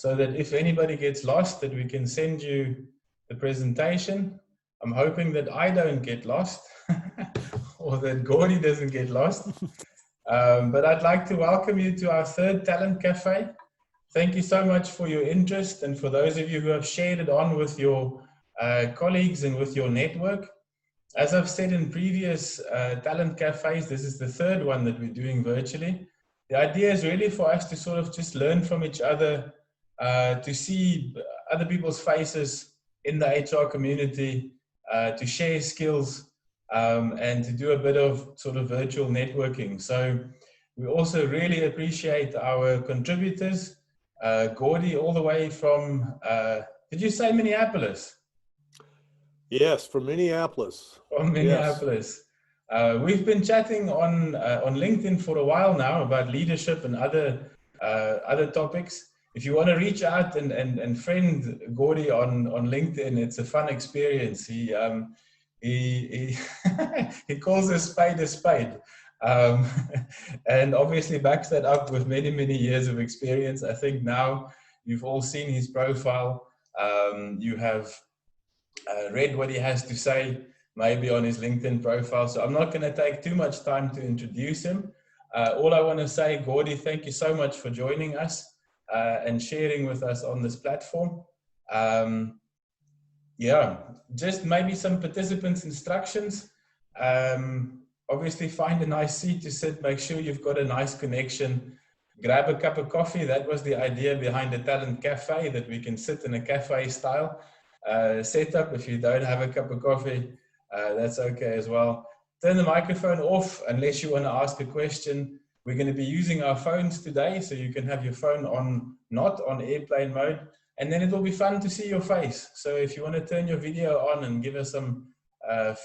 so that if anybody gets lost, that we can send you the presentation. I'm hoping that I don't get lost or that Gordy doesn't get lost. But I'd like to welcome you to our third Talent Cafe. Thank you so much for your interest, and for those of you who have shared it on with your colleagues and with your network. As I've said in previous Talent Cafes, this is the third one that we're doing virtually. The idea is really for us to sort of just learn from each other, to see other people's faces in the HR community, to share skills, and to do a bit of sort of virtual networking. So we also really appreciate our contributors, Gordy all the way from, did you say Minneapolis? Yes, from Minneapolis. From Minneapolis. Yes. We've been chatting on LinkedIn for a while now about leadership and other topics. If you want to reach out and friend Gordy on LinkedIn, it's a fun experience. He he calls a spade, and obviously backs that up with many years of experience. I think now you've all seen his profile. You have read what he has to say, maybe on his LinkedIn profile. So I'm not going to take too much time to introduce him. All I want to say, Gordy, thank you so much for joining us and sharing with us on this platform. Yeah, just maybe some participants' instructions. Obviously, find a nice seat to sit. Make sure you've got a nice connection. Grab a cup of coffee. That was the idea behind the Talent Cafe, that we can sit in a cafe style setup. If you don't have a cup of coffee, that's okay as well. Turn the microphone off unless you want to ask a question. We're going to be using our phones today, so you can have your phone on, not on airplane mode, and then it will be fun to see your face. So if you want to turn your video on and give us some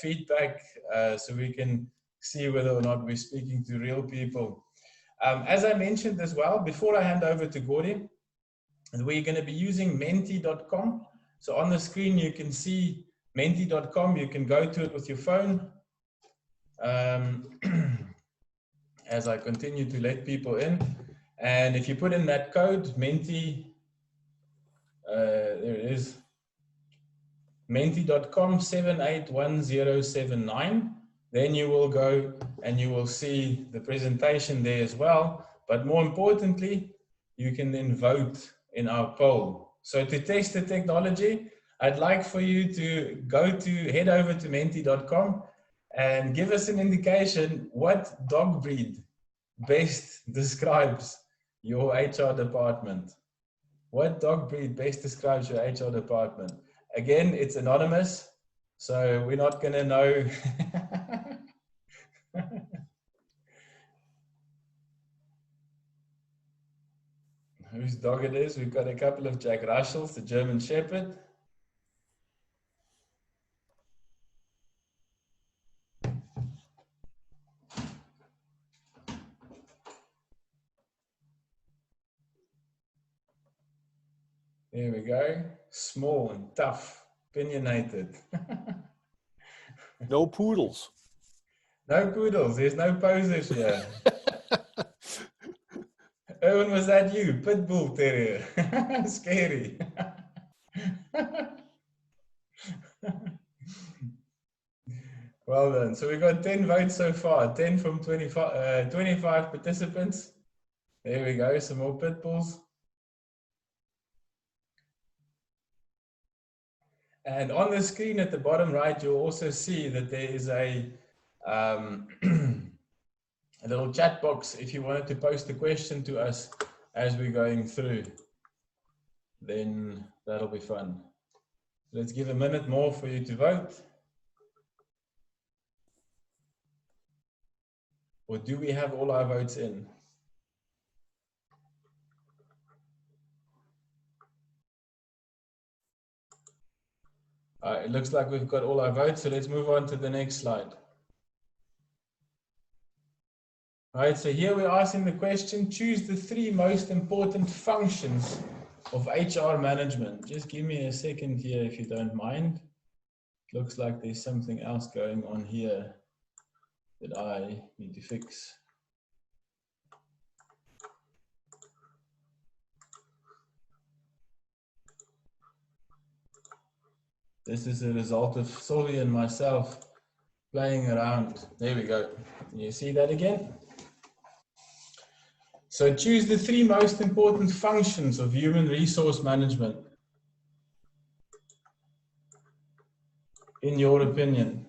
feedback, so we can see whether or not we're speaking to real people. As I mentioned as well, before I hand over to Gordy, we're going to be using menti.com. So on the screen, you can see menti.com. You can go to it with your phone. As I continue to let people in. And if you put in that code, Menti, there it is, menti.com 781079, then you will go and you will see the presentation there as well. But more importantly, you can then vote in our poll. So to test the technology, I'd like for you to head over to menti.com and give us an indication what dog breed best describes your HR department. What dog breed best describes your HR department? Again, it's anonymous, so we're not going to know. Whose dog it is. We've got a couple of Jack Russells, the German Shepherd. There we go. Small and tough, opinionated. No poodles. No poodles. There's no posers here. Erwin, was that you? Pitbull terrier. Scary. Well done. So we got 10 votes so far. 10 from 25 participants. There we go. Some more pit bulls. And on the screen at the bottom right, you'll also see that there is a little chat box if you wanted to post a question to us as we're going through. Then that'll be fun. Let's give a minute more for you to vote. Or do we have all our votes in? It looks like we've got all our votes, so let's move on to the next slide. All right, so here we're asking the question, choose the 3 most important functions of HR management. Just give me a second here if you don't mind. It looks like there's something else going on here that I need to fix. This is a result of Sylvia and myself playing around. There we go. You see that again? So choose the 3 most important functions of human resource management, in your opinion.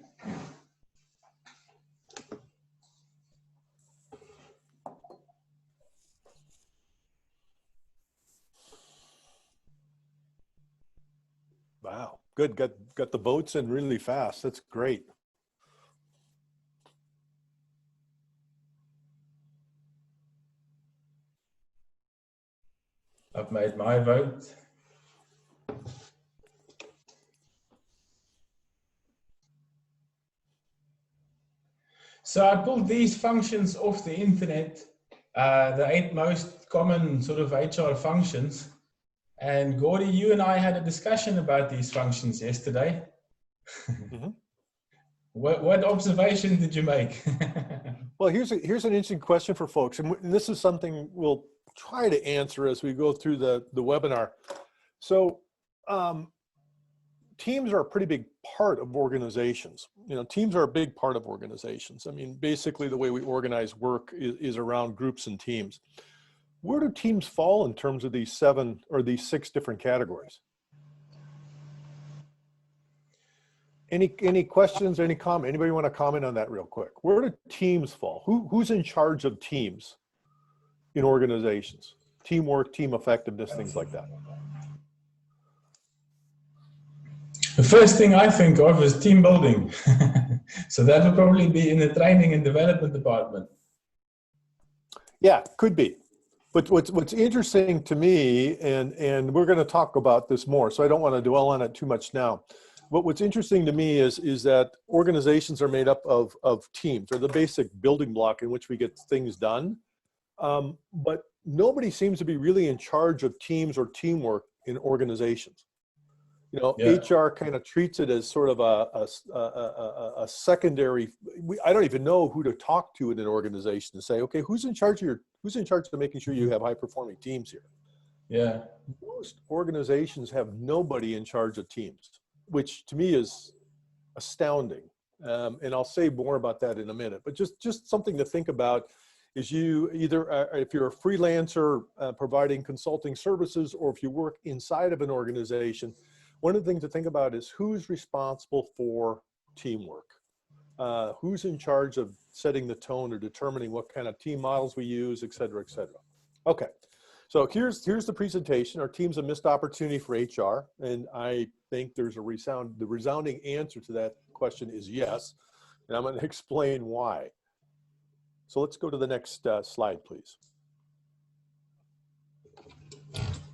Wow, good. Got the votes in really fast. That's great. I've made my vote. So I pulled these functions off the internet, the 8 most common sort of HR functions. And Gordy, you and I had a discussion about these functions yesterday. Mm-hmm. What observation did you make? Well, here's an interesting question for folks, and this is something we'll try to answer as we go through the webinar. So teams are a pretty big part of organizations. Teams are a big part of organizations. I mean, basically the way we organize work is around groups and teams. Where do teams fall in terms of these 7 or these 6 different categories? Any questions, any comment? Anybody want to comment on that real quick? Where do teams fall? Who's in charge of teams in organizations? Teamwork, team effectiveness, things like that. The first thing I think of is team building. So that would probably be in the training and development department. Yeah, could be. But what's interesting to me, and we're going to talk about this more, so I don't want to dwell on it too much now. But what's interesting to me is that organizations are made up of teams. They're the basic building block in which we get things done. But nobody seems to be really in charge of teams or teamwork in organizations. Yeah. HR kind of treats it as sort of a secondary. I don't even know who to talk to in an organization to say, okay, who's in charge of making sure you have high performing teams here? Yeah. Most organizations have nobody in charge of teams, which to me is astounding. And I'll say more about that in a minute, but just something to think about is you either, if you're a freelancer providing consulting services, or if you work inside of an organization, one of the things to think about is who's responsible for teamwork, who's in charge of setting the tone or determining what kind of team models we use, et cetera, et cetera. Okay, so here's the presentation. Our team's a missed opportunity for HR, and I think there's the resounding answer to that question is yes, and I'm going to explain why. So let's go to the next slide, please.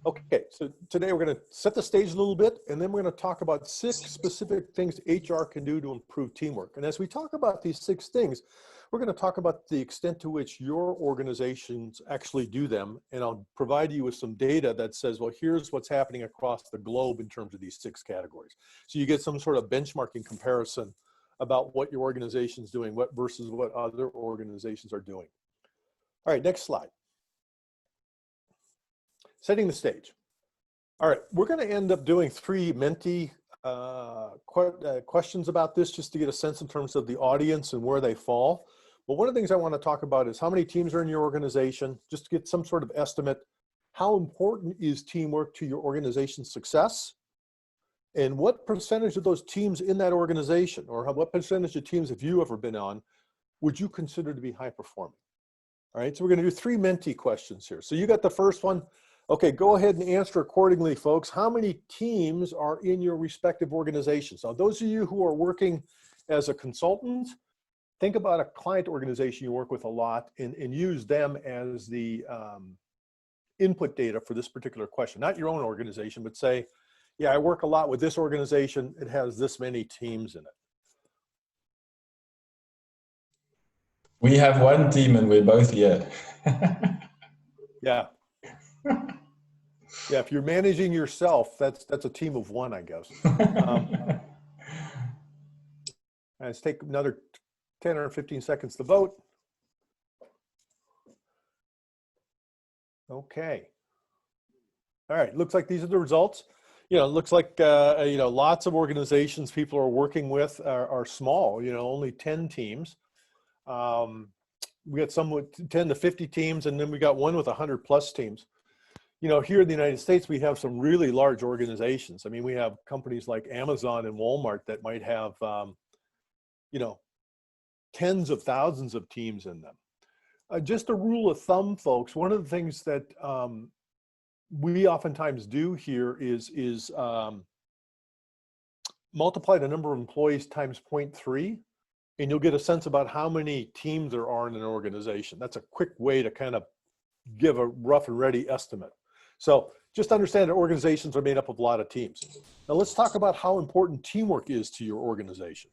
Okay, so today we're going to set the stage a little bit, and then we're going to talk about 6 specific things HR can do to improve teamwork. And as we talk about these 6 things, we're going to talk about the extent to which your organizations actually do them, and I'll provide you with some data that says, well, here's what's happening across the globe in terms of these 6 categories. So you get some sort of benchmarking comparison about what your organization's doing, versus what other organizations are doing. All right, next slide. Setting the stage. All right, we're going to end up doing 3 Menti questions about this, just to get a sense in terms of the audience and where they fall. But one of the things I want to talk about is how many teams are in your organization, just to get some sort of estimate. How important is teamwork to your organization's success? And what percentage of those teams in that organization, or what percentage of teams have you ever been on, would you consider to be high performing? All right, so we're going to do 3 Menti questions here. So you got the first one. Okay, go ahead and answer accordingly, folks. How many teams are in your respective organizations? Now, those of you who are working as a consultant, think about a client organization you work with a lot, and use them as the input data for this particular question. Not your own organization, but say, yeah, I work a lot with this organization. It has this many teams in it. We have 1 team and we're both here. Yeah. Yeah, if you're managing yourself, that's a team of 1, I guess. Let's take another 10 or 15 seconds to vote. Okay. All right, looks like these are the results. you know, it looks like, you know, lots of organizations people are working with are small, you know, only 10 teams. We got some with 10 to 50 teams, and then we got one with 100+ teams. You know, here in the United States, we have some really large organizations. I mean, we have companies like Amazon and Walmart that might have, you know, tens of thousands of teams in them. Just a rule of thumb, folks, one of the things that we oftentimes do here is multiply the number of employees times 0.3, and you'll get a sense about how many teams there are in an organization. That's a quick way to kind of give a rough and ready estimate. So just understand that organizations are made up of a lot of teams. Now let's talk about how important teamwork is to your organization.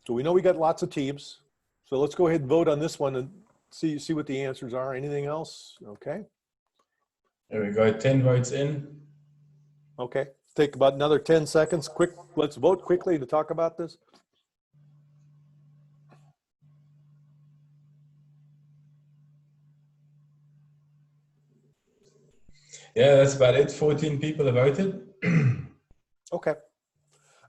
So we know we got lots of teams. So let's go ahead and vote on this one and see what the answers are. Anything else? Okay. There we go, 10 votes in. Okay, take about another 10 seconds. Quick, let's vote quickly to talk about this. Yeah, that's about it. 14 people have voted. Okay.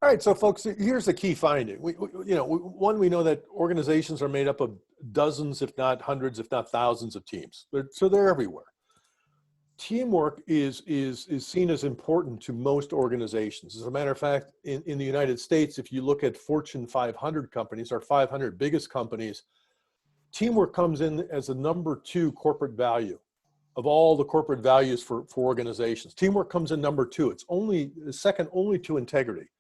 All right, so folks, here's the key finding. One, we know that organizations are made up of dozens, if not hundreds, if not thousands of teams. So they're everywhere. Teamwork is seen as important to most organizations. As a matter of fact, in the United States, if you look at Fortune 500 companies, our 500 biggest companies, teamwork comes in as the #2 corporate value of all the corporate values for organizations. Teamwork comes in #2. It's only second only to integrity.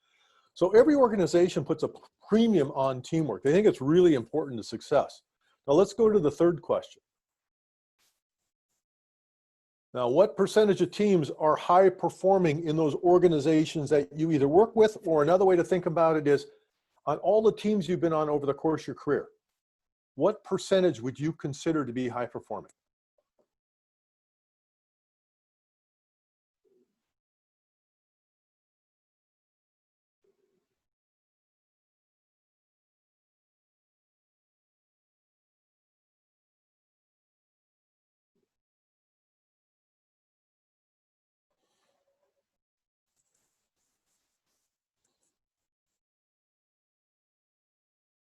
So every organization puts a premium on teamwork. They think it's really important to success. Now let's go to the third question. Now, what percentage of teams are high performing in those organizations that you either work with, or another way to think about it is, on all the teams you've been on over the course of your career, what percentage would you consider to be high performing?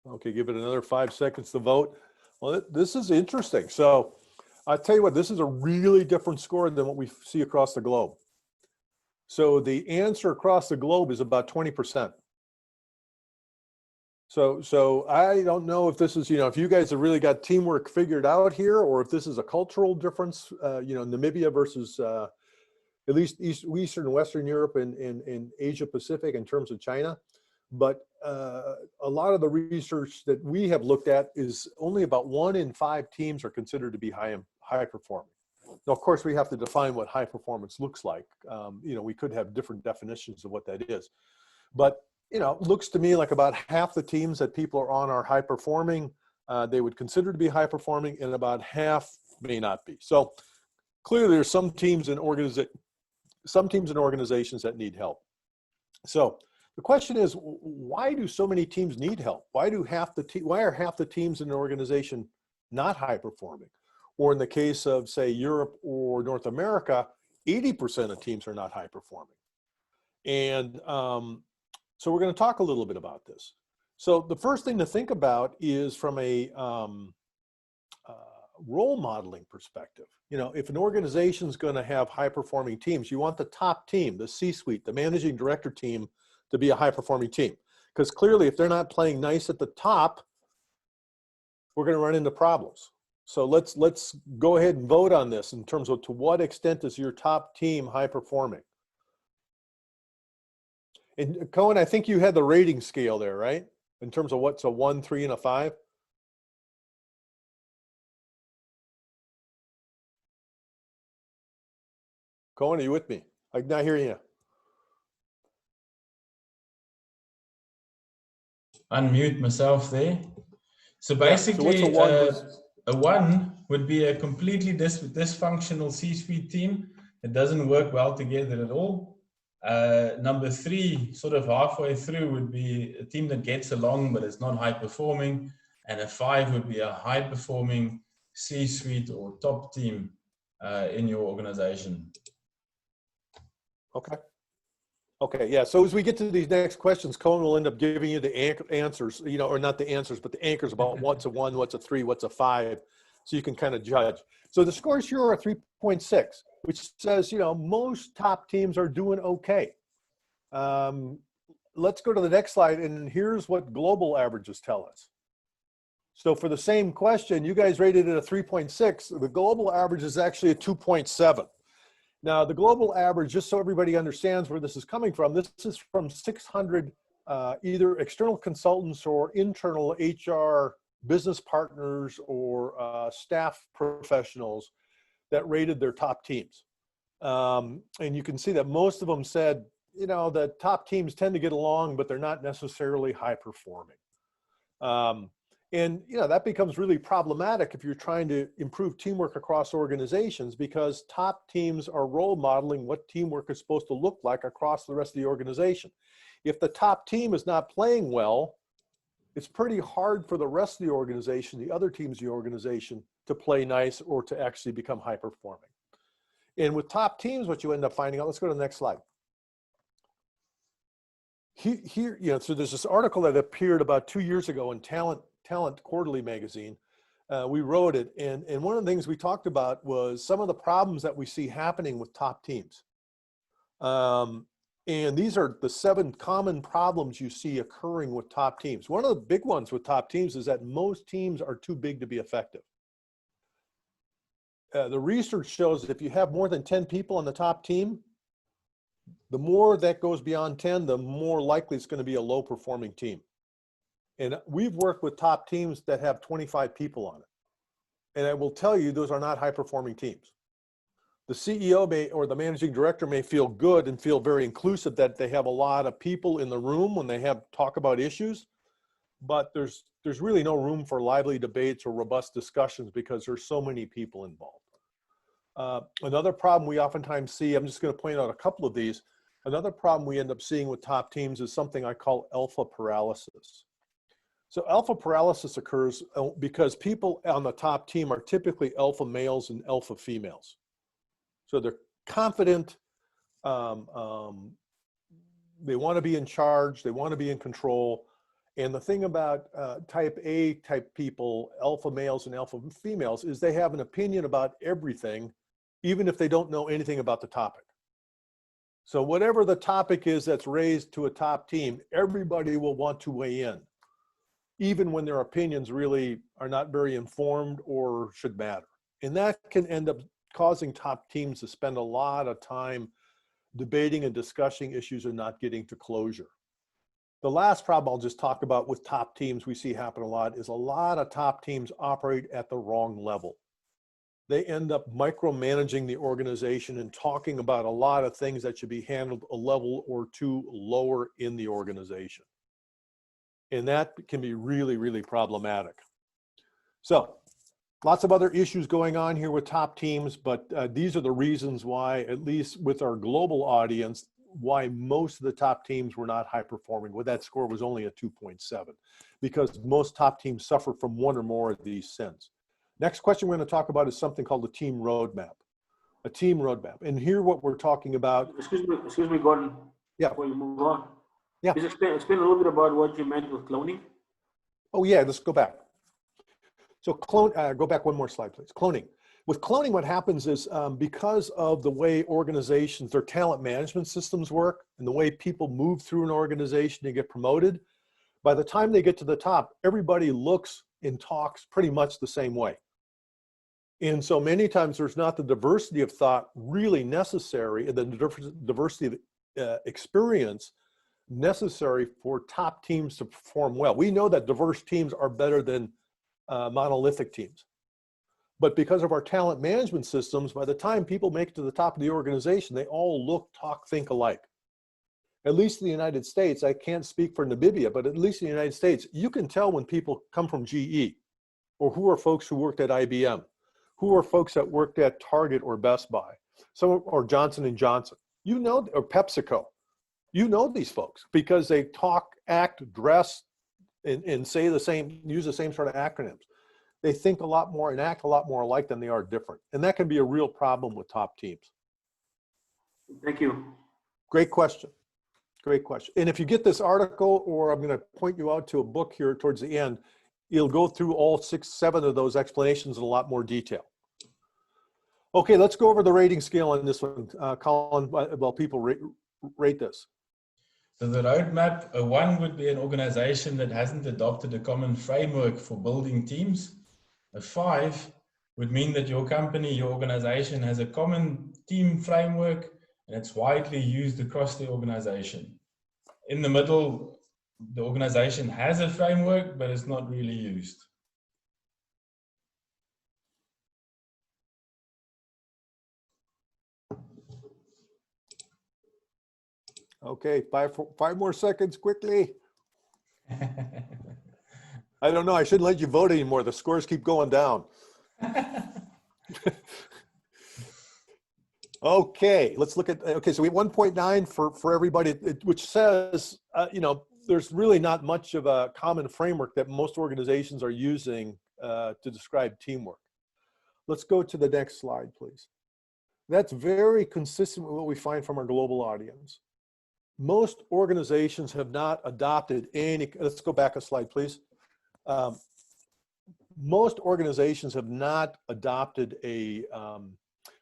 Okay, give it another 5 seconds to vote. Well, this is interesting. So I'll tell you what, this is a really different score than what we see across the globe. So the answer across the globe is about 20%. So I don't know if this is, if you guys have really got teamwork figured out here, or if this is a cultural difference, Namibia versus at least Eastern and Western Europe and Asia Pacific in terms of China. But a lot of the research that we have looked at is only about 1 in 5 teams are considered to be high performing. Now, of course, we have to define what high performance looks like. We could have different definitions of what that is. But, it looks to me like about half the teams that people are on are high performing. They would consider to be high performing, and about half may not be. So clearly there's some teams and organizations that need help. So the question is, why do so many teams need help? Why are half the teams in an organization not high performing? Or in the case of, say, Europe or North America, 80% of teams are not high performing. And so we're going to talk a little bit about this. So the first thing to think about is from a role modeling perspective. If an organization is going to have high performing teams, you want the top team, the C-suite, the managing director team, to be a high performing team. Because clearly, if they're not playing nice at the top, we're going to run into problems. So let's go ahead and vote on this in terms of, to what extent is your top team high performing? And Cohen, I think you had the rating scale there, right? In terms of what's a 1, 3, and a 5? Cohen, are you with me? I'm not hearing you. Unmute myself there. So basically, yeah, so a 1 would be a completely dysfunctional C-suite team. It doesn't work well together at all. Number 3, sort of halfway through, would be a team that gets along but is not high performing. And a 5 would be a high performing C-suite or top team in your organization. Okay. Okay, yeah. So as we get to these next questions, Cohen will end up giving you the answers, you know, or not the answers, but the anchors about what's a 1, what's a 3, what's a 5, so you can kind of judge. So the scores here are 3.6, which says, you know, most top teams are doing okay. Let's go to the next slide, and here's what global averages tell us. So for the same question, you guys rated it a 3.6. The global average is actually a 2.7. Now, the global average, just so everybody understands where this is coming from, this is from 600 either external consultants or internal HR business partners or staff professionals that rated their top teams. And you can see that most of them said, you know, the top teams tend to get along, but they're not necessarily high performing. And, you know, that becomes really problematic if you're trying to improve teamwork across organizations, because top teams are role modeling what teamwork is supposed to look like across the rest of the organization. If the top team is not playing well, it's pretty hard for the rest of the organization, the other teams of the organization, to play nice or to actually become high performing. And with top teams, what you end up finding out, let's go to the next slide. Here, you know, so there's this article that appeared about 2 years ago in Talent Quarterly magazine. We wrote it, and one of the things we talked about was some of the problems that we see happening with top teams. And these are the 7 common problems you see occurring with top teams. One of the big ones with top teams is that most teams are too big to be effective. The research shows that if you have more than 10 people on the top team, the more that goes beyond 10, the more likely it's going to be a low performing team. And we've worked with top teams that have 25 people on it. And I will tell you, those are not high performing teams. The CEO may, or the managing director may feel good and feel very inclusive that they have a lot of people in the room when they talk about issues, but there's really no room for lively debates or robust discussions because there's so many people involved. Another problem we oftentimes see, I'm just going to point out a couple of these. Another problem we end up seeing with top teams is something I call alpha paralysis. So alpha paralysis occurs because people on the top team are typically alpha males and alpha females. So they're confident, they want to be in charge, they want to be in control. And the thing about type A type people, alpha males and alpha females, is they have an opinion about everything, even if they don't know anything about the topic. So whatever the topic is that's raised to a top team, everybody will want to weigh in, even when their opinions really are not very informed or should matter. And that can end up causing top teams to spend a lot of time debating and discussing issues and not getting to closure. The last problem I'll just talk about with top teams we see happen a lot is a lot of top teams operate at the wrong level. They end up micromanaging the organization and talking about a lot of things that should be handled a level or two lower in the organization. And that can be really, really problematic. So lots of other issues going on here with top teams, but these are the reasons why, at least with our global audience, why most of the top teams were not high performing, where that score was only a 2.7, because most top teams suffer from one or more of these sins. Next question we're going to talk about is something called a team roadmap. A team roadmap. And here what we're talking about. Excuse me, Gordon. Yeah. Before you move on. Yeah. Just explain a little bit about what you meant with cloning. Oh yeah, let's go back. So go back one more slide, please. Cloning. With cloning, what happens is because of the way organizations, their talent management systems work and the way people move through an organization to get promoted, by the time they get to the top, everybody looks and talks pretty much the same way. And so many times there's not the diversity of thought really necessary, and the diversity of experience necessary for top teams to perform well. We know that diverse teams are better than monolithic teams. But because of our talent management systems, by the time people make it to the top of the organization, they all look, talk, think alike. At least in the United States, I can't speak for Namibia, but at least in the United States, you can tell when people come from GE, or who are folks who worked at IBM, who are folks that worked at Target or Best Buy, or Johnson & Johnson, you know, or PepsiCo. You know these folks because they talk, act, dress, and say the same, use the same sort of acronyms. They think a lot more and act a lot more alike than they are different. And that can be a real problem with top teams. Thank you. Great question. Great question. And if you get this article, or I'm going to point you out to a book here towards the end, you'll go through all 6, 7 of those explanations in a lot more detail. Okay, let's go over the rating scale on this one, Colin, while people rate this. So the roadmap, a 1 would be an organization that hasn't adopted a common framework for building teams. A 5 would mean that your company, your organization has a common team framework and it's widely used across the organization. In the middle, the organization has a framework, but it's not really used. Okay, 5 more seconds quickly. I don't know. I shouldn't let you vote anymore. The scores keep going down. Okay, let's look at, okay, so we have 1.9 for everybody, which says, you know, there's really not much of a common framework that most organizations are using to describe teamwork. Let's go to the next slide, please. That's very consistent with what we find from our global audience. Most organizations have not adopted any, let's go back a slide, please. Most organizations have not adopted a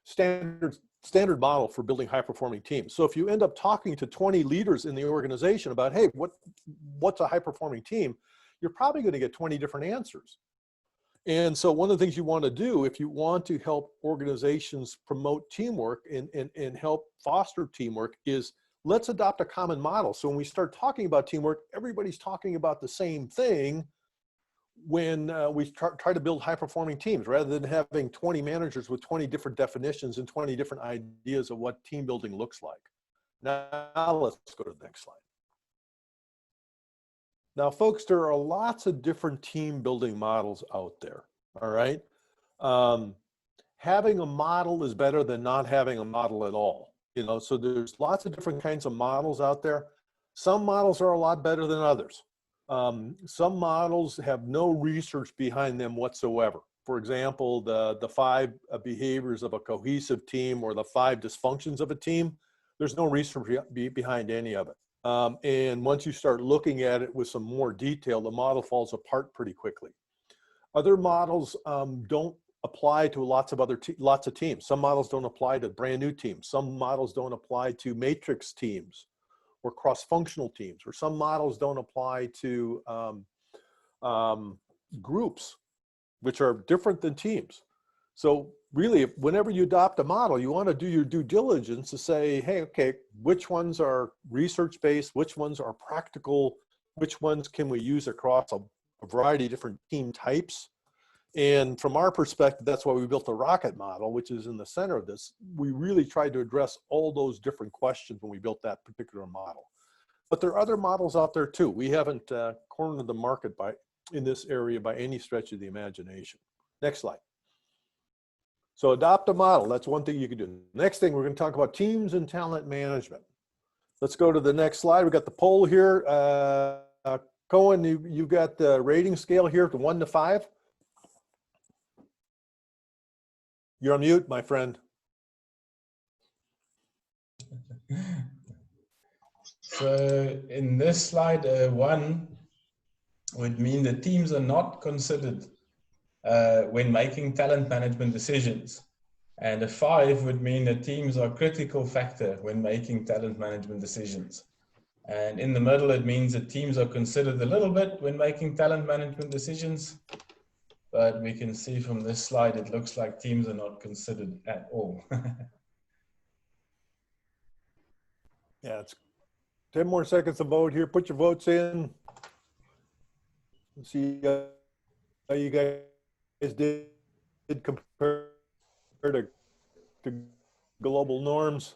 standard model for building high-performing teams. So if you end up talking to 20 leaders in the organization about, hey, what's a high-performing team, you're probably going to get 20 different answers. And so one of the things you want to do if you want to help organizations promote teamwork and help foster teamwork is let's adopt a common model. So when we start talking about teamwork, everybody's talking about the same thing when we try to build high-performing teams, rather than having 20 managers with 20 different definitions and 20 different ideas of what team building looks like. Now let's go to the next slide. Now, folks, there are lots of different team building models out there, all right? Having a model is better than not having a model at all. You know, so there's lots of different kinds of models out there. Some models are a lot better than others. Some models have no research behind them whatsoever. For example, the 5 behaviors of a cohesive team or the 5 dysfunctions of a team, there's no research behind any of it. And once you start looking at it with some more detail, the model falls apart pretty quickly. Other models don't apply to lots of teams. Some models don't apply to brand new teams. Some models don't apply to matrix teams or cross-functional teams, or some models don't apply to groups, which are different than teams. So really, whenever you adopt a model, you want to do your due diligence to say, hey, okay, which ones are research-based, which ones are practical, which ones can we use across a variety of different team types. And from our perspective, that's why we built the rocket model, which is in the center of this. We really tried to address all those different questions when we built that particular model. But there are other models out there too. We haven't cornered the market in this area by any stretch of the imagination. Next slide. So adopt a model. That's one thing you can do. Next thing, we're going to talk about teams and talent management. Let's go to the next slide. We've got the poll here. Cohen, you've got the rating scale here to 1 to 5. You're on mute, my friend. So in this slide, 1 would mean that teams are not considered when making talent management decisions. And a 5 would mean that teams are a critical factor when making talent management decisions. And in the middle, it means that teams are considered a little bit when making talent management decisions. But we can see from this slide, it looks like teams are not considered at all. Yeah, it's 10 more seconds to vote here. Put your votes in. Let's see how you guys did compare to global norms.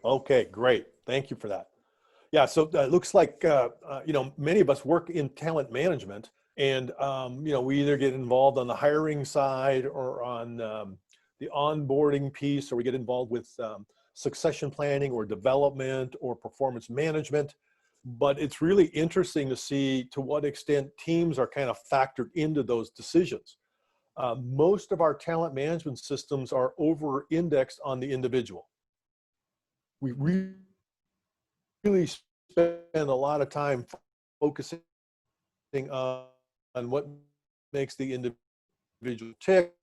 Okay, great. Thank you for that. Yeah, so it looks like, you know, many of us work in talent management, and, you know, we either get involved on the hiring side or on the onboarding piece, or we get involved with succession planning or development or performance management. But it's really interesting to see to what extent teams are kind of factored into those decisions. Most of our talent management systems are over-indexed on the individual. we really spend a lot of time focusing on what makes the individual tick.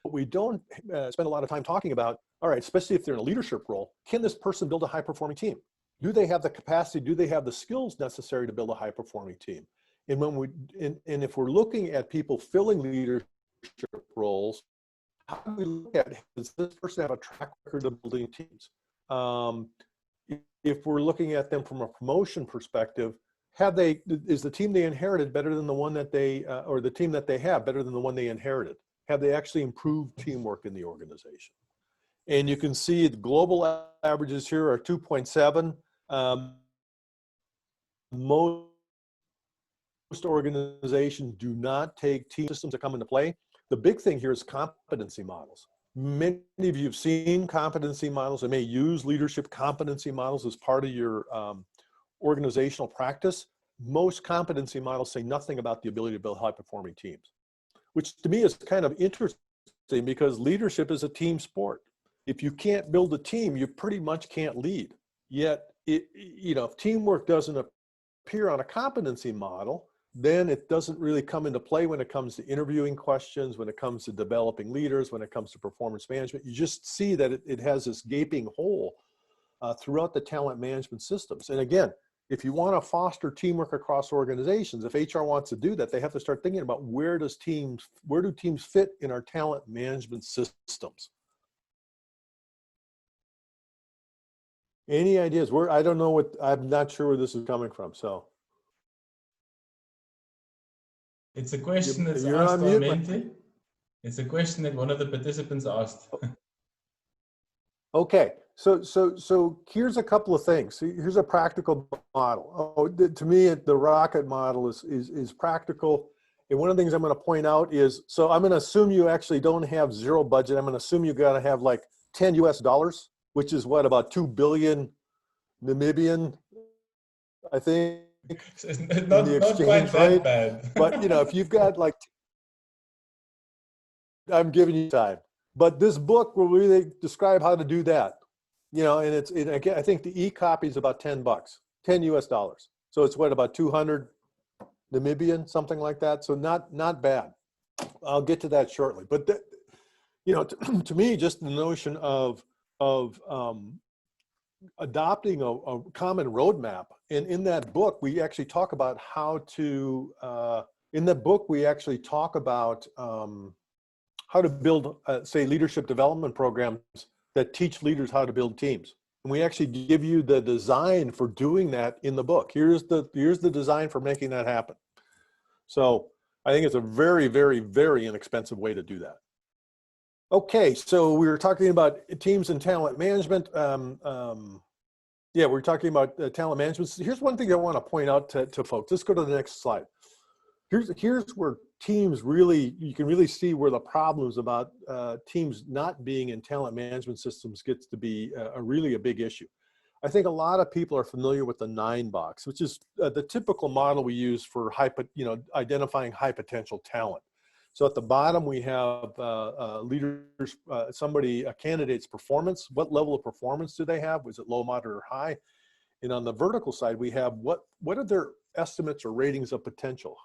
But we don't spend a lot of time talking about, all right, especially if they're in a leadership role, can this person build a high-performing team? Do they have the capacity? Do they have the skills necessary to build a high-performing team? And when and if we're looking at people filling leadership roles, how do we look at, does this person have a track record of building teams? If we're looking at them from a promotion perspective, is the team they inherited better than the one that they, or the team that they have better than the one they inherited? Have they actually improved teamwork in the organization? And you can see the global averages here are 2.7. Most organizations do not take team systems that come into play. The big thing here is competency models. Many of you have seen competency models and may use leadership competency models as part of your organizational practice. Most competency models say nothing about the ability to build high-performing teams, which to me is kind of interesting because leadership is a team sport. If you can't build a team, you pretty much can't lead. Yet, if teamwork doesn't appear on a competency model, then it doesn't really come into play when it comes to interviewing questions, when it comes to developing leaders, when it comes to performance management. You just see that it has this gaping hole throughout the talent management systems. And again, if you want to foster teamwork across organizations, if HR wants to do that, they have to start thinking about where do teams fit in our talent management systems? Any ideas? I don't know I'm not sure where this is coming from, so. It's a question that's You're asked on on mute. Menti. It's a question that one of the participants asked. Okay, so here's a couple of things. Here's a practical model. To me, the rocket model is practical. And one of the things I'm going to point out is, so I'm going to assume you actually don't have zero budget. I'm going to assume you got to have like 10 US dollars, which is what, about 2 billion Namibian, I think. It's in not the quite exchange that rate. bad. But if you've got like, I'm giving you time. But this book will really describe how to do that. And I think the e-copy is about $10, 10 US dollars. So it's what, about 200 Namibian, something like that. So not bad. I'll get to that shortly. But to me, just the notion of adopting a common roadmap. And in that book, we actually talk about how to. In the book, we actually talk about how to build, say, leadership development programs that teach leaders how to build teams. And we actually give you the design for doing that in the book. Here's the design for making that happen. So I think it's a very, very, very inexpensive way to do that. Okay, so we were talking about teams and talent management. Yeah, we're talking about talent management. Here's one thing I want to point out to folks. Let's go to the next slide. Here's where teams really, you can really see where the problems about teams not being in talent management systems gets to be really a big issue. I think a lot of people are familiar with the 9 box, which is the typical model we use for identifying high potential talent. So at the bottom, we have leaders, a candidate's performance. What level of performance do they have? Was it low, moderate, or high? And on the vertical side, we have what are their estimates or ratings of potential?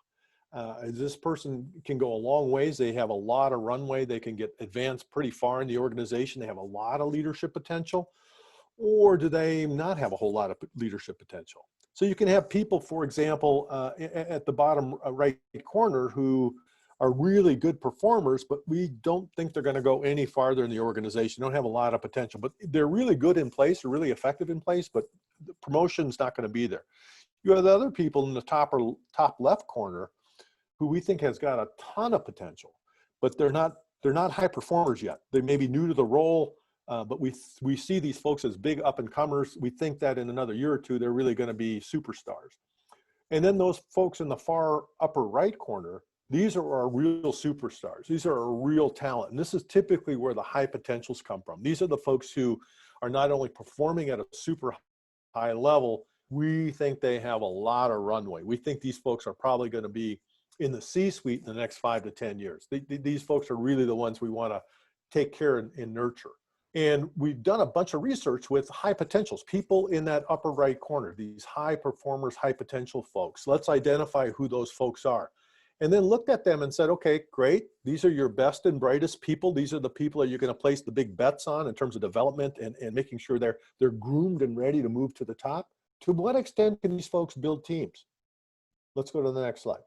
This person can go a long ways. They have a lot of runway. They can get advanced pretty far in the organization. They have a lot of leadership potential. Or do they not have a whole lot of leadership potential? So you can have people, for example, at the bottom right corner who are really good performers, but we don't think they're going to go any farther in the organization. They don't have a lot of potential, but they're really good in place, or really effective in place, but the promotion's not going to be there. You have the other people in the top left corner who we think has got a ton of potential, but they're not high performers yet. They may be new to the role, but we see these folks as big up and comers. We think that in another year or two, they're really going to be superstars. And then those folks in the far upper right corner, these are our real superstars. These are our real talent. And this is typically where the high potentials come from. These are the folks who are not only performing at a super high level, we think they have a lot of runway. We think these folks are probably going to be in the C-suite in the next 5 to 10 years. These folks are really the ones we want to take care and nurture. And we've done a bunch of research with high potentials, people in that upper right corner, these high performers, high potential folks. Let's identify who those folks are. And then looked at them and said, okay, great. These are your best and brightest people. These are the people that you're going to place the big bets on in terms of development and making sure they're groomed and ready to move to the top. To what extent can these folks build teams? Let's go to the next slide.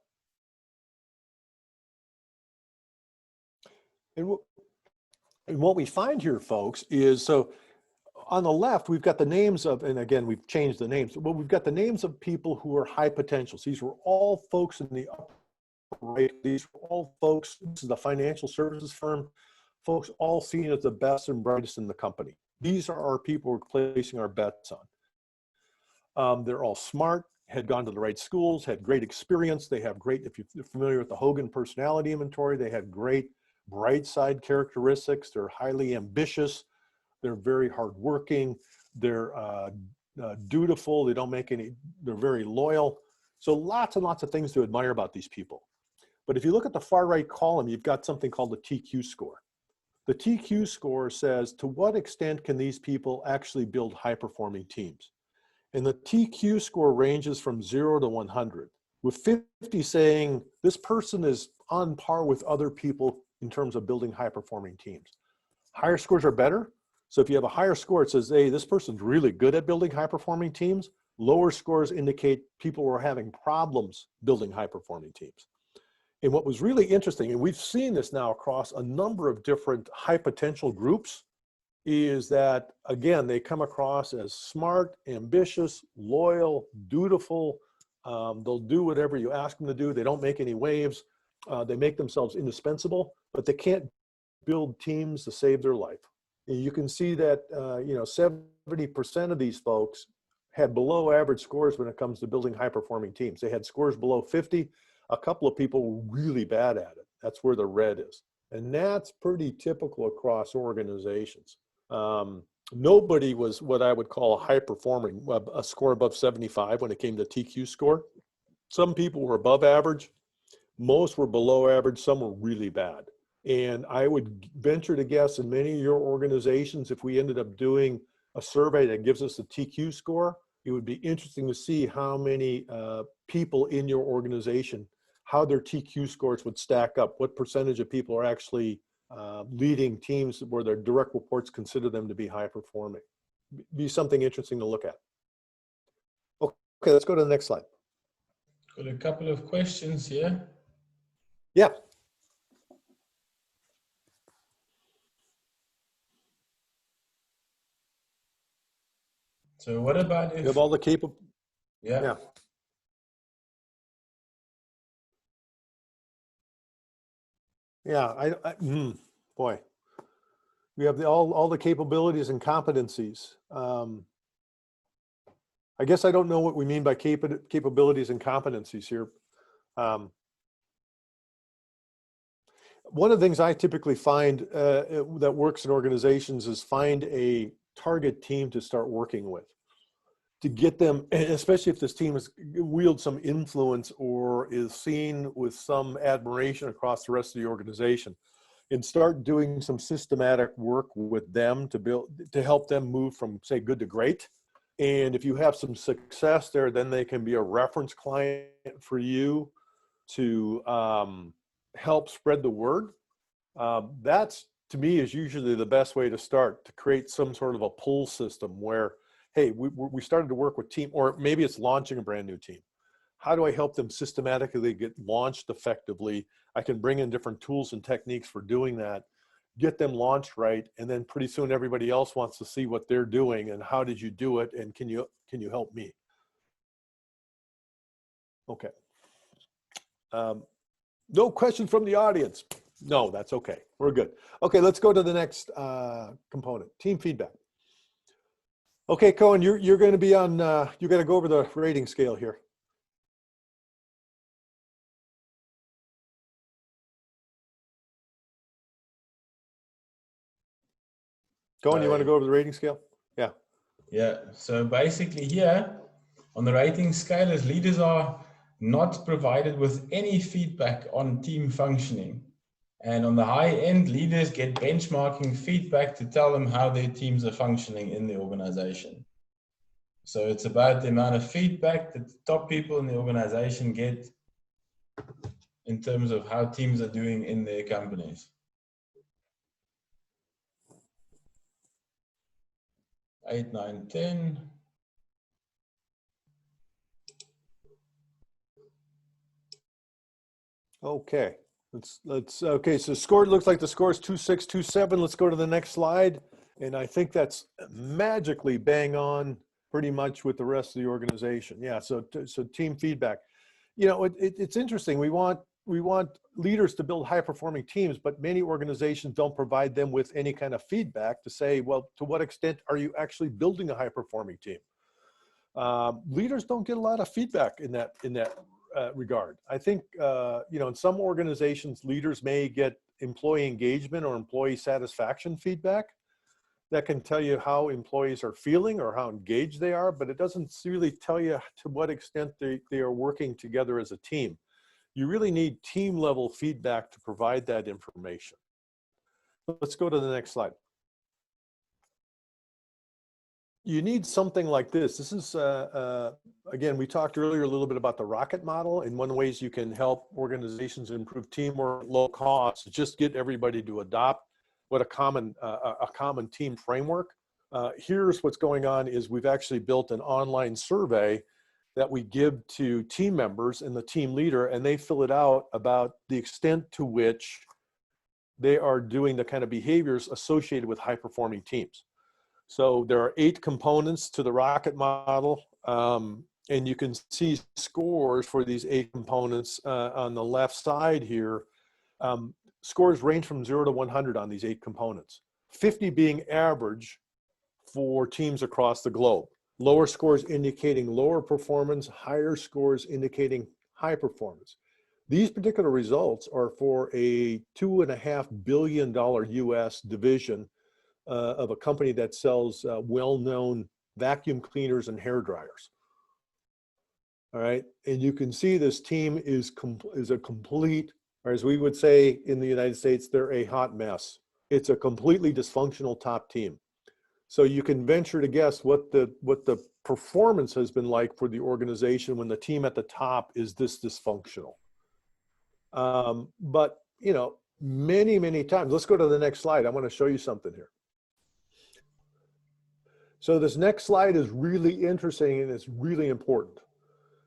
And what we find here, folks, is so on the left, we've got the names of, and again, we've changed the names, but we've got the names of people who are high potentials. These were all folks in the upper right. These were all folks, this is the financial services firm, folks all seen as the best and brightest in the company. These are our people we're placing our bets on. They're all smart, had gone to the right schools, had great experience. They have great, if you're familiar with the Hogan personality inventory, they had great bright side characteristics. They're highly ambitious. They're very hardworking. They're dutiful. They don't make any, they're very loyal. So lots and lots of things to admire about these people. But if you look at the far right column, you've got something called the TQ score. The TQ score says, to what extent can these people actually build high performing teams? And the TQ score ranges from 0 to 100, with 50 saying this person is on par with other people in terms of building high performing teams. Higher scores are better. So if you have a higher score, it says, hey, this person's really good at building high performing teams. Lower scores indicate people were having problems building high performing teams. And what was really interesting, and we've seen this now across a number of different high potential groups, is that, again, they come across as smart, ambitious, loyal, dutiful. They'll do whatever you ask them to do. They don't make any waves. They make themselves indispensable, but they can't build teams to save their life. And you can see that 70% of these folks had below average scores when it comes to building high performing teams. They had scores below 50. A couple of people were really bad at it. That's where the red is. And that's pretty typical across organizations. Nobody was what I would call a high performing, a score above 75 when it came to TQ score. Some people were above average. Most were below average. Some were really bad. And I would venture to guess in many of your organizations, if we ended up doing a survey that gives us a TQ score, it would be interesting to see how many people in your organization, how their TQ scores would stack up. What percentage of people are actually leading teams where their direct reports consider them to be high performing. Be something interesting to look at. Okay, let's go to the next slide. Got a couple of questions here. Yeah. So what about if you have all the capable? Yeah. Yeah, boy, we have all the capabilities and competencies. I guess I don't know what we mean by capabilities and competencies here. One of the things I typically find that works in organizations is find a target team to start working with, to get them, especially if this team wields some influence or is seen with some admiration across the rest of the organization, and start doing some systematic work with them to help them move from, say, good to great. And if you have some success there, then they can be a reference client for you to help spread the word. That's, to me, is usually the best way to start, to create some sort of a pull system where, hey, we started to work with team, or maybe it's launching a brand new team. How do I help them systematically get launched effectively? I can bring in different tools and techniques for doing that, get them launched right, and then pretty soon everybody else wants to see what they're doing and how did you do it, and can you help me? Okay. No questions from the audience. No, that's okay. We're good. Okay, let's go to the next component, team feedback. Okay, Cohen, you're going to be on, you got to go over the rating scale here. Cohen, you want to go over the rating scale? Yeah. Yeah, so basically here on the rating scale, as leaders are not provided with any feedback on team functioning, And on the high end, leaders get benchmarking feedback to tell them how their teams are functioning in the organization. So it's about the amount of feedback that the top people in the organization get in terms of how teams are doing in their companies. 8, 9, 10. Okay, okay, so score, looks like the score is 2-6, 2-7. Let's go to the next slide. And I think that's magically bang on pretty much with the rest of the organization. Yeah, so team feedback. You know, it's interesting. We want leaders to build high-performing teams, but many organizations don't provide them with any kind of feedback to say, well, to what extent are you actually building a high-performing team? Leaders don't get a lot of feedback in that regard. I think, you know, in some organizations, leaders may get employee engagement or employee satisfaction feedback that can tell you how employees are feeling or how engaged they are, but it doesn't really tell you to what extent they are working together as a team. You really need team level feedback to provide that information. Let's go to the next slide. You need something like this. This is, again, we talked earlier a little bit about the rocket model, and one of the ways you can help organizations improve teamwork at low cost is just get everybody to adopt what a common team framework. Here's what's going on is we've actually built an online survey that we give to team members and the team leader, and they fill it out about the extent to which they are doing the kind of behaviors associated with high-performing teams. So there are 8 components to the rocket model, and you can see scores for these 8 components on the left side here. Scores range from 0 to 100 on these 8 components, 50 being average for teams across the globe. Lower scores indicating lower performance, higher scores indicating high performance. These particular results are for a $2.5 billion US division of a company that sells well-known vacuum cleaners and hair dryers. All right, and you can see this team is a complete, or as we would say in the United States, they're a hot mess. It's a completely dysfunctional top team. So you can venture to guess what the performance has been like for the organization when the team at the top is this dysfunctional. But, you know, many times, let's go to the next slide. I want to show you something here. So this next slide is really interesting and it's really important.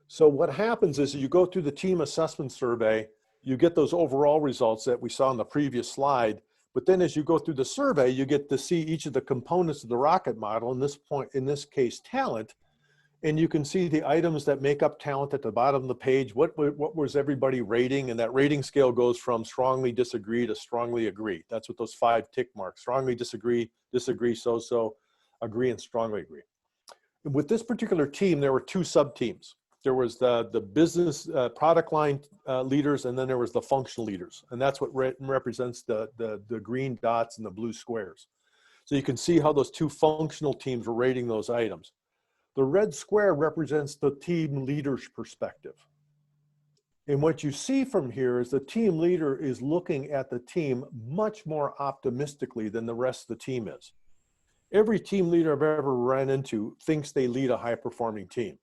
So what happens is you go through the team assessment survey, you get those overall results that we saw in the previous slide, but then as you go through the survey, you get to see each of the components of the rocket model, in this case, talent, and you can see the items that make up talent at the bottom of the page. What was everybody rating? And that rating scale goes from strongly disagree to strongly agree. That's what those 5 tick marks, strongly disagree, disagree, so-so, agree, and strongly agree. With this particular team, there were 2 sub-teams. There was the business product line leaders, and then there was the functional leaders. And that's what represents the green dots and the blue squares. So you can see how those 2 functional teams were rating those items. The red square represents the team leader's perspective. And what you see from here is the team leader is looking at the team much more optimistically than the rest of the team is. Every team leader I've ever ran into thinks they lead a high-performing team.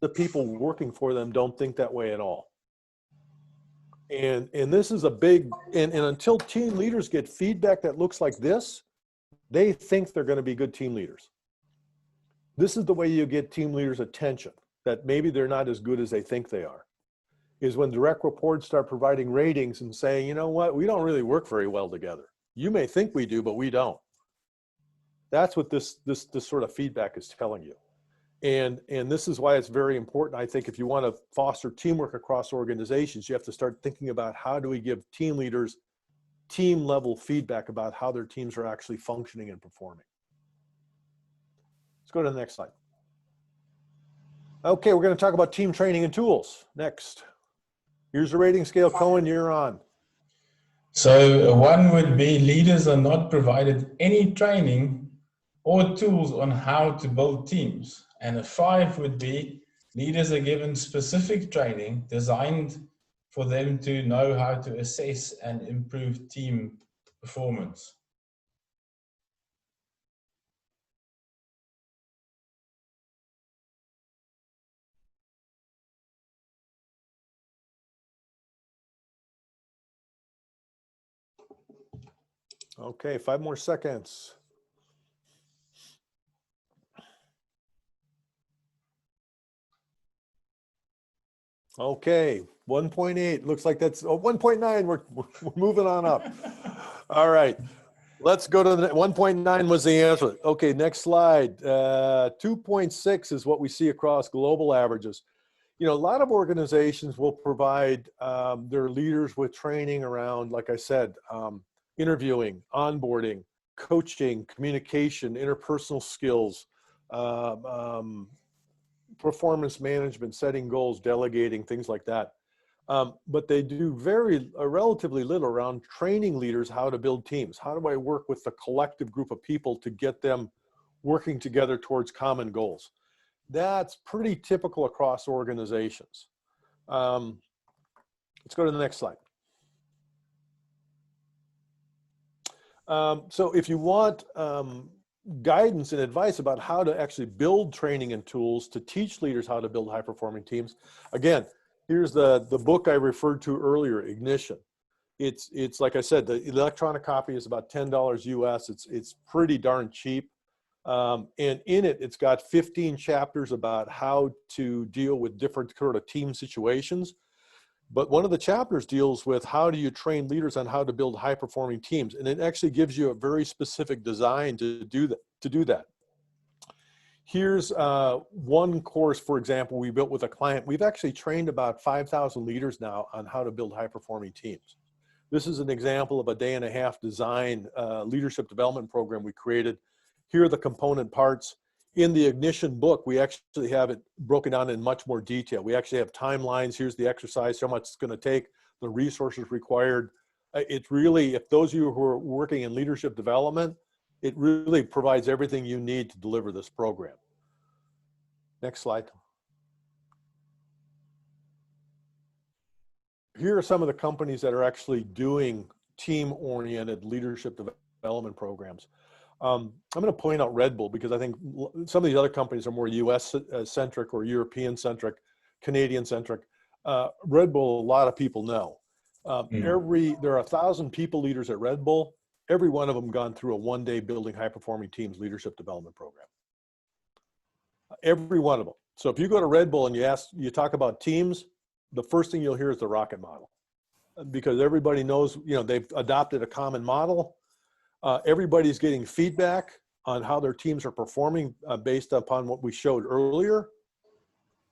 The people working for them don't think that way at all. And this is a big, and until team leaders get feedback that looks like this, they think they're going to be good team leaders. This is the way you get team leaders' attention, that maybe they're not as good as they think they are, is when direct reports start providing ratings and saying, you know what, we don't really work very well together. You may think we do, but we don't. That's what this sort of feedback is telling you. And this is why it's very important. I think if you want to foster teamwork across organizations, you have to start thinking about how do we give team leaders team level feedback about how their teams are actually functioning and performing. Let's go to the next slide. Okay, we're going to talk about team training and tools next. Here's the rating scale. Cohen, you're on. So 1 would be leaders are not provided any training or tools on how to build teams. And a 5 would be leaders are given specific training designed for them to know how to assess and improve team performance. Okay, 5 more seconds. Okay, 1.8. Looks like that's 1.9. We're moving on up. All right, let's go to the 1.9 was the answer. Okay, next slide. 2.6 is what we see across global averages. You know, a lot of organizations will provide their leaders with training around, like I said, interviewing, onboarding, coaching, communication, interpersonal skills, performance management, setting goals, delegating, things like that. But they do relatively little around training leaders how to build teams. How do I work with the collective group of people to get them working together towards common goals? That's pretty typical across organizations. Let's go to the next slide. So if you want guidance and advice about how to actually build training and tools to teach leaders how to build high-performing teams, again, here's the book I referred to earlier, Ignition. It's like I said, the electronic copy is about $10 US. It's pretty darn cheap. And in it, it's got 15 chapters about how to deal with different sort of team situations. But one of the chapters deals with how do you train leaders on how to build high-performing teams, and it actually gives you a very specific design to do that. Here's one course, for example, we built with a client. We've actually trained about 5,000 leaders now on how to build high-performing teams. This is an example of a day-and-a-half design leadership development program we created. Here are the component parts. In the Ignition book, we actually have it broken down in much more detail. We actually have timelines. Here's the exercise, how much it's going to take, the resources required. It's really, if those of you who are working in leadership development, it really provides everything you need to deliver this program. Next slide. Here are some of the companies that are actually doing team-oriented leadership development programs. I'm going to point out Red Bull because I think some of these other companies are more US-centric or European-centric, Canadian-centric. Red Bull, a lot of people know. There are 1,000 people leaders at Red Bull. Every one of them gone through a one-day building high-performing teams leadership development program. Every one of them. So if you go to Red Bull and you talk about teams, the first thing you'll hear is the rocket model, because everybody knows, you know, they've adopted a common model. Everybody's getting feedback on how their teams are performing based upon what we showed earlier.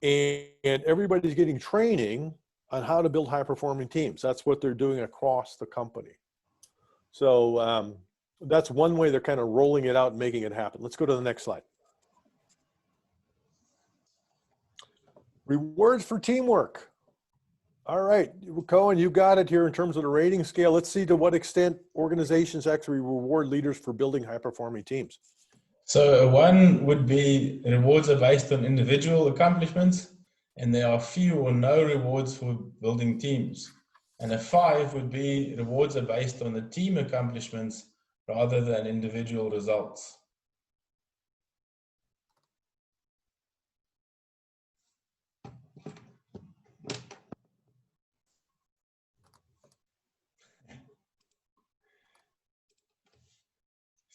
And everybody's getting training on how to build high-performing teams. That's what they're doing across the company. So that's one way they're kind of rolling it out and making it happen. Let's go to the next slide. Rewards for teamwork. All right, Cohen, you got it here in terms of the rating scale. Let's see to what extent organizations actually reward leaders for building high-performing teams. So one would be rewards are based on individual accomplishments, and there are few or no rewards for building teams. And a 5 would be rewards are based on the team accomplishments rather than individual results.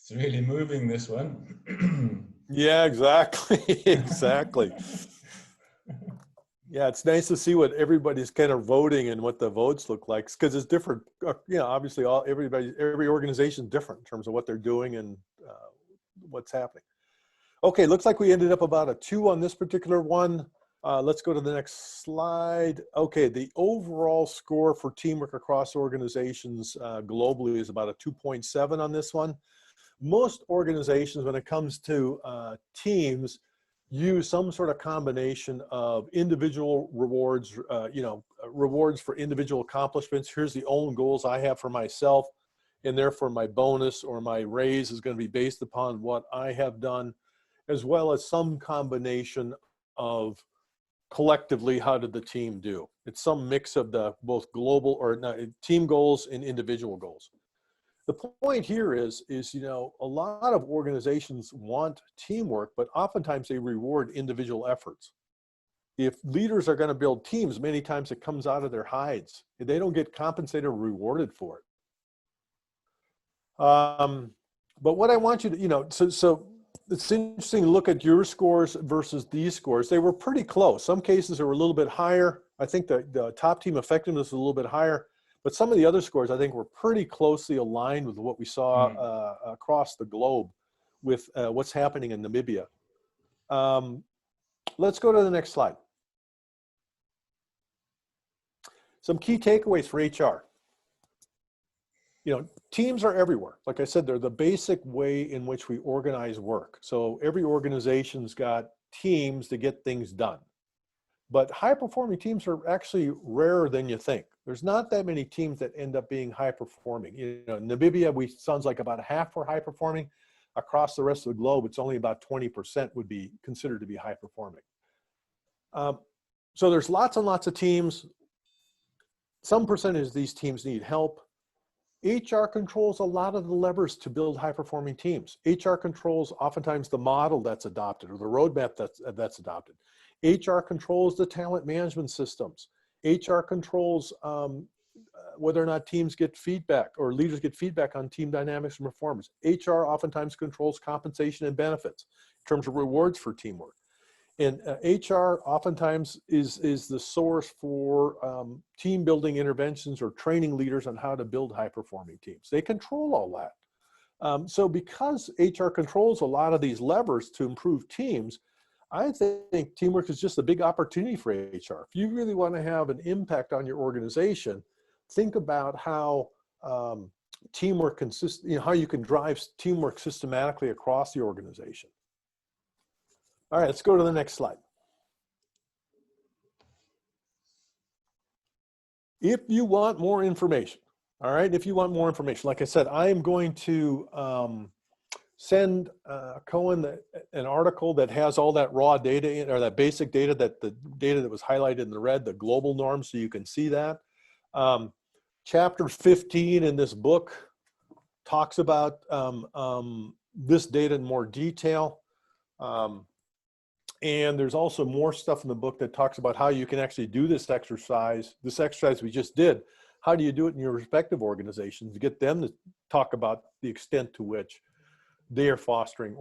It's really moving, this one. Yeah, exactly. Exactly. Yeah, it's nice to see what everybody's kind of voting and what the votes look like, because it's different. You know, obviously, every organization is different in terms of what they're doing and what's happening. Okay, looks like we ended up about a 2 on this particular one. Let's go to the next slide. Okay, the overall score for teamwork across organizations globally is about a 2.7 on this one. Most organizations, when it comes to teams, use some sort of combination of individual rewards, rewards for individual accomplishments. Here's the own goals I have for myself, and therefore my bonus or my raise is going to be based upon what I have done, as well as some combination of collectively, how did the team do? It's some mix of the both global or not, team goals and individual goals. The point here is, you know, a lot of organizations want teamwork, but oftentimes they reward individual efforts. If leaders are going to build teams, many times it comes out of their hides. They don't get compensated or rewarded for it. But what I want you to, you know, so it's interesting to look at your scores versus these scores. They were pretty close. Some cases are a little bit higher. I think the top team effectiveness is a little bit higher, but some of the other scores I think were pretty closely aligned with what we saw across the globe with what's happening in Namibia. Let's go to the next slide. Some key takeaways for HR. You know, teams are everywhere. Like I said, they're the basic way in which we organize work. So every organization's got teams to get things done. But high-performing teams are actually rarer than you think. There's not that many teams that end up being high-performing. You know, in Namibia, sounds like about half were high-performing. Across the rest of the globe, it's only about 20% would be considered to be high-performing. So there's lots and lots of teams. Some percentage of these teams need help. HR controls a lot of the levers to build high-performing teams. HR controls oftentimes the model that's adopted or the roadmap that's adopted. HR controls the talent management systems. HR controls whether or not teams get feedback or leaders get feedback on team dynamics and performance. HR oftentimes controls compensation and benefits in terms of rewards for teamwork. And HR oftentimes is the source for team building interventions or training leaders on how to build high-performing teams. They control all that. So because HR controls a lot of these levers to improve teams, I think teamwork is just a big opportunity for HR. If you really want to have an impact on your organization, think about how teamwork consists, you know, how you can drive teamwork systematically across the organization. All right, let's go to the next slide. If you want more information, all right, if you want more information, like I said, I am going to send Cohen an article that has all that raw data in, or that basic data, that the data that was highlighted in the red, the global norms, so you can see that. Chapter 15 in this book talks about this data in more detail. And there's also more stuff in the book that talks about how you can actually do this exercise we just did. How do you do it in your respective organizations to get them to talk about the extent to which they are fostering,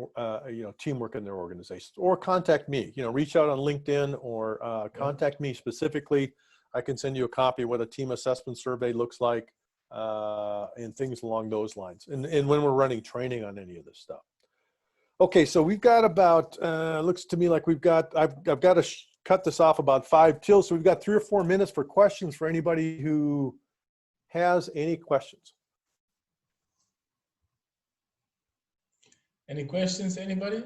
you know, teamwork in their organizations? Or contact me, you know, reach out on LinkedIn or contact me specifically. I can send you a copy of what a team assessment survey looks like and things along those lines. And when we're running training on any of this stuff. Okay, so we've got about, looks to me like I've got to cut this off about 5 till. So we've got 3 or 4 minutes for questions for anybody who has any questions. Any questions, anybody?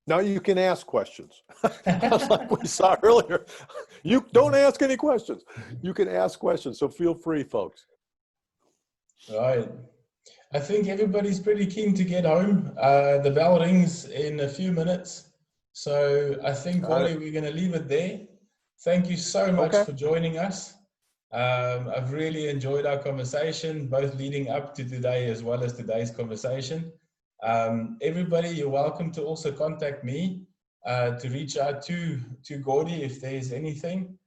Now you can ask questions. Like we saw earlier. You don't ask any questions. You can ask questions, so feel free, folks. Right. I think everybody's pretty keen to get home. The bell rings in a few minutes. So I think, Gordy, we're going to leave it there. Thank you so much for joining us. I've really enjoyed our conversation, both leading up to today as well as today's conversation. Everybody, you're welcome to also contact me to reach out to Gordy if there's anything.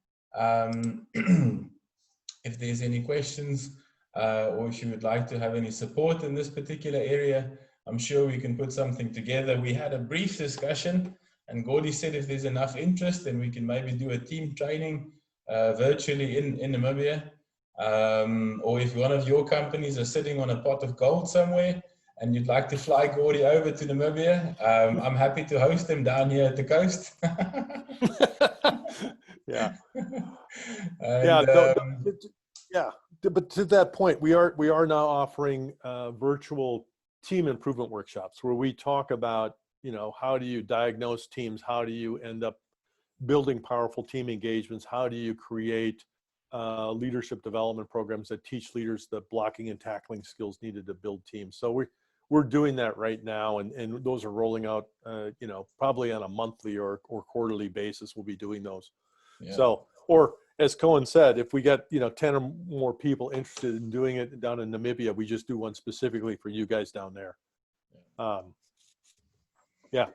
If there's any questions, or if you would like to have any support in this particular area, I'm sure we can put something together. We had a brief discussion, and Gordy said if there's enough interest, then we can maybe do a team training virtually in Namibia. Or if one of your companies are sitting on a pot of gold somewhere and you'd like to fly Gordy over to Namibia, I'm happy to host them down here at the coast. Yeah. And, yeah. But to that point, we are now offering virtual team improvement workshops where we talk about, you know, how do you diagnose teams? How do you end up building powerful team engagements? How do you create leadership development programs that teach leaders the blocking and tackling skills needed to build teams? So we're doing that right now, and those are rolling out, you know, probably on a monthly or quarterly basis. We'll be doing those. Yeah. So, or as Cohen said, if we get, you know, 10 or more people interested in doing it down in Namibia, we just do one specifically for you guys down there. Yeah,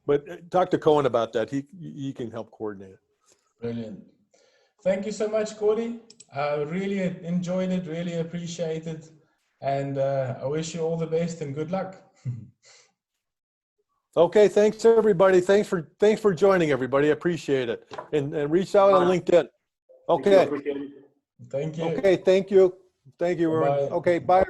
but talk to Cohen about that. He can help coordinate it. Brilliant. Thank you so much, Gordy. I really enjoyed it, really appreciate it. And I wish you all the best and good luck. Okay, thanks everybody. Thanks for joining, everybody. I appreciate it. And reach out on LinkedIn. Okay. Thank you. Okay, thank you. Thank you, everyone. Bye-bye. Okay, bye.